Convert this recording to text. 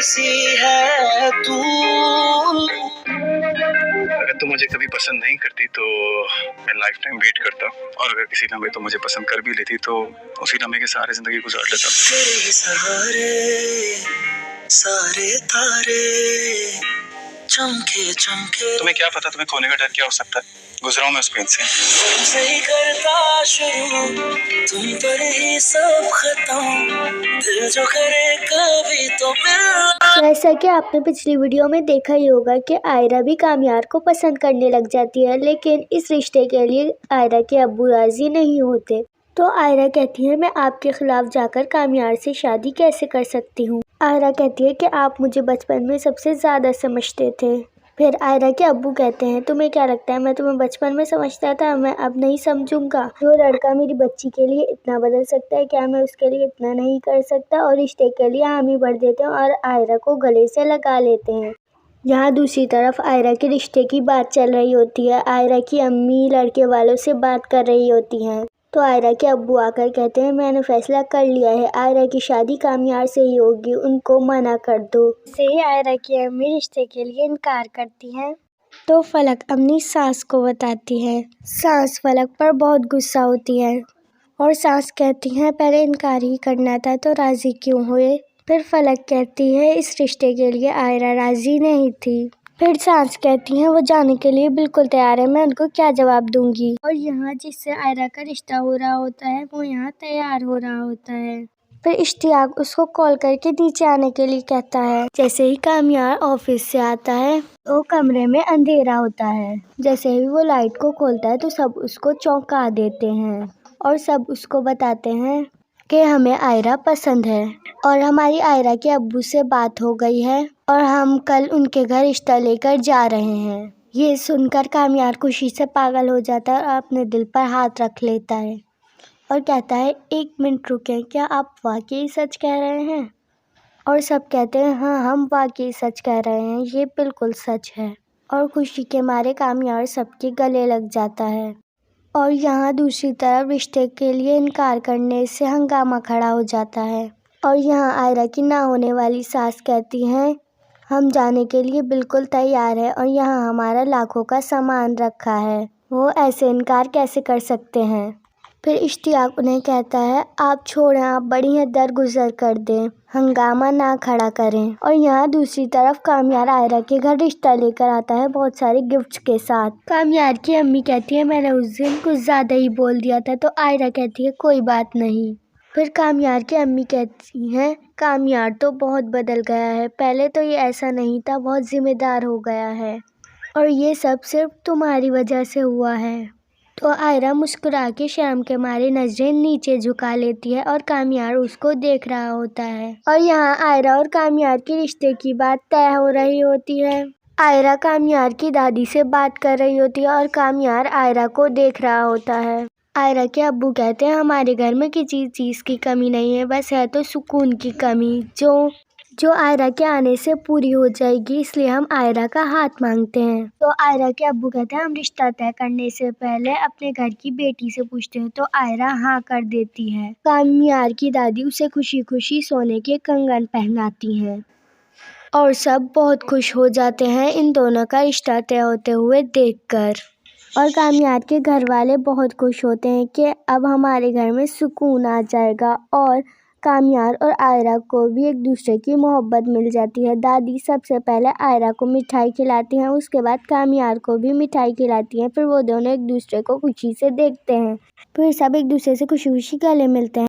सी है तू। अगर तू मुझे कभी पसंद नहीं करती तो मैं लाइफ टाइम वेट करता, और अगर किसी लम्हे तो मुझे पसंद कर भी लेती तो उसी लम्हे के सहारे जिंदगी गुजार लेता। तेरे ही सहारे सारे तारे चमके चमके। तुम्हें क्या पता तुम्हें खोने का डर क्या हो सकता है? गुजरा हूं मैं उस पेन से। तुमसे ही करता शुरू, तुम पर ही सब खत्म, दिल जो करे कभी तो मिलना। जैसा कि आपने पिछली वीडियो में देखा ही होगा कि आयरा भी कामयार को पसंद करने लग जाती है, लेकिन इस रिश्ते के लिए आयरा के अब्बू राजी नहीं होते। तो आयरा कहती है मैं आपके खिलाफ जाकर कामयार से शादी कैसे कर सकती हूँ। आयरा कहती है कि आप मुझे बचपन में सबसे ज़्यादा समझते थे। फिर आयरा के अब्बू कहते हैं तुम्हें क्या लगता है मैं तुम्हें बचपन में समझता था, मैं अब नहीं समझूंगा। जो लड़का मेरी बच्ची के लिए इतना बदल सकता है क्या मैं उसके लिए इतना नहीं कर सकता। और रिश्ते के लिए हामी भर देते हैं और आयरा को गले से लगा लेते हैं। यहाँ दूसरी तरफ आयरा के रिश्ते की बात चल रही होती है। आयरा की अम्मी लड़के वालों से बात कर रही होती हैं। तो आयरा के अब्बू आकर कहते हैं मैंने फैसला कर लिया है, आयरा की शादी कामयार से ही होगी, उनको मना कर दो। से आयरा की अम्मी रिश्ते के लिए इनकार करती हैं। तो फलक अपनी सास को बताती है। सास फलक पर बहुत गुस्सा होती है और सास कहती है पहले इनकार ही करना था तो राजी क्यों हुए। फिर फलक कहती है इस रिश्ते के लिए आयरा राजी नहीं थी। फिर सास कहती हैं वो जाने के लिए बिल्कुल तैयार है, मैं उनको क्या जवाब दूंगी। और यहाँ जिससे आयरा का रिश्ता हो रहा होता है वो यहाँ तैयार हो रहा होता है। फिर इश्तियाक उसको कॉल करके नीचे आने के लिए कहता है। जैसे ही कामयार ऑफिस से आता है तो कमरे में अंधेरा होता है। जैसे ही वो लाइट को खोलता है तो सब उसको चौंका देते हैं और सब उसको बताते हैं कि हमें आयरा पसंद है और हमारी आयरा के अब्बू से बात हो गई है और हम कल उनके घर रिश्ता लेकर जा रहे हैं। ये सुनकर कामयार खुशी से पागल हो जाता है और अपने दिल पर हाथ रख लेता है और कहता है 1 मिनट रुकें, क्या आप वाकई सच कह रहे हैं? और सब कहते हैं हाँ हम वाकई सच कह रहे हैं, ये बिल्कुल सच है। और खुशी के मारे कामयार सबके गले लग जाता है। और यहाँ दूसरी तरफ रिश्ते के लिए इनकार करने से हंगामा खड़ा हो जाता है। और यहाँ आयरा की ना होने वाली सास कहती हैं हम जाने के लिए बिल्कुल तैयार है और यहाँ हमारा लाखों का सामान रखा है, वो ऐसे इनकार कैसे कर सकते हैं। फिर इश्तियाक उन्हें कहता है आप छोड़ें, आप बड़ी हद दरगुजर कर दें, हंगामा ना खड़ा करें। और यहाँ दूसरी तरफ कामयार आयरा के घर रिश्ता लेकर आता है बहुत सारे गिफ्ट्स के साथ। कामयार की अम्मी कहती है मैंने उस दिन कुछ ज़्यादा ही बोल दिया था। तो आयरा कहती है कोई बात नहीं। फिर कामयार की अम्मी कहती हैं कामयार तो बहुत बदल गया है, पहले तो ये ऐसा नहीं था, बहुत जिम्मेदार हो गया है और ये सब सिर्फ तुम्हारी वजह से हुआ है। तो आयरा मुस्कुरा के शर्म के मारे नजरें नीचे झुका लेती है और कामयार उसको देख रहा होता है। और यहाँ आयरा और कामयार के रिश्ते की बात तय हो रही होती है। आयरा कामयार की दादी से बात कर रही होती है और कामयार आयरा को देख रहा होता है। आयरा के अब्बू कहते हैं हमारे घर में किसी चीज़ की कमी नहीं है, बस है तो सुकून की कमी जो आयरा के आने से पूरी हो जाएगी, इसलिए हम आयरा का हाथ मांगते हैं। तो आयरा के अब्बू कहते हैं हम रिश्ता तय करने से पहले अपने घर की बेटी से पूछते हैं। तो आयरा हाँ कर देती है। कामयार की दादी उसे खुशी खुशी सोने के कंगन पहनाती हैं और सब बहुत खुश हो जाते हैं इन दोनों का रिश्ता तय होते हुए देखकर। और कामयार के घर वाले बहुत खुश होते हैं कि अब हमारे घर में सुकून आ जाएगा और कामयार और आयरा को भी एक दूसरे की मोहब्बत मिल जाती है। दादी सबसे पहले आयरा को मिठाई खिलाती हैं, उसके बाद कामयार को भी मिठाई खिलाती हैं। फिर वो दोनों एक दूसरे को खुशी से देखते हैं। फिर सब एक दूसरे से खुशी खुशी गले मिलते हैं।